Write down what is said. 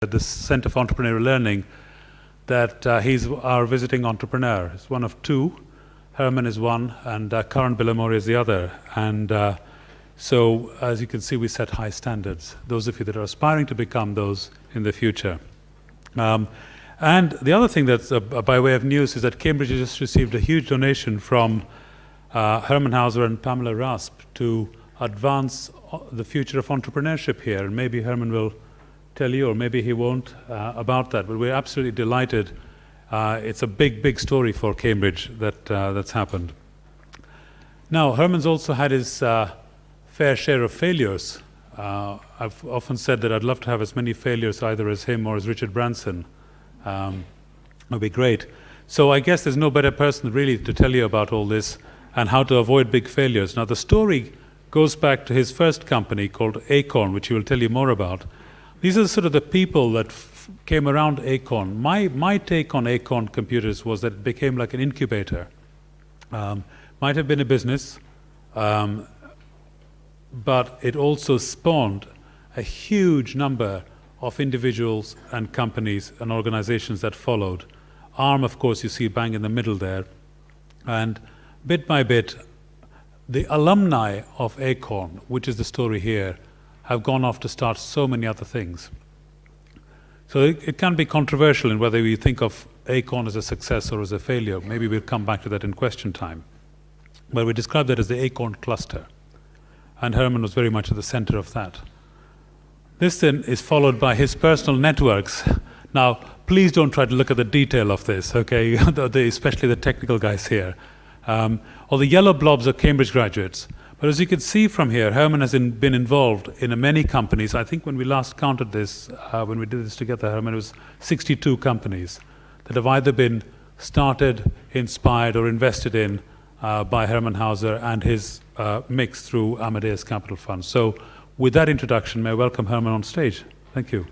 at the Center for Entrepreneurial Learning that he's our visiting entrepreneur. He's one of two. Hermann is one, and Karan Bilamori is the other. And so, as you can see, we set high standards. Those of you that are aspiring to become those in the future. And the other thing that's by way of news is that Cambridge has just received a huge donation from Hermann Hauser and Pamela Rasp to advance the future of entrepreneurship here. And maybe Hermann will tell you, or maybe he won't, about that. But we're absolutely delighted. It's a big, big story for Cambridge that's happened. Now, Hermann's also had his fair share of failures. I've often said that I'd love to have as many failures either as him or as Richard Branson. It would be great. So I guess there's no better person really to tell you about all this and how to avoid big failures. Now the story goes back to his first company called Acorn, which he will tell you more about. These are sort of the people that came around Acorn. My take on Acorn computers was that it became like an incubator. Might have been a business, but it also spawned a huge number of individuals and companies and organizations that followed. ARM, of course, you see bang in the middle there. And bit by bit, the alumni of Acorn, which is the story here, have gone off to start so many other things. So it can be controversial in whether we think of Acorn as a success or as a failure. Maybe we'll come back to that in question time. But we describe that as the Acorn cluster. And Hermann was very much at the center of that. This then is followed by his personal networks. Now, please don't try to look at the detail of this, okay? Especially the technical guys here. All the yellow blobs are Cambridge graduates. But as you can see from here, Hermann has been involved in many companies. I think when we last counted this, when we did this together, Hermann, it was 62 companies that have either been started, inspired, or invested in by Hermann Hauser and his mix through Amadeus Capital Fund. So with that introduction, may I welcome Hermann on stage. Thank you.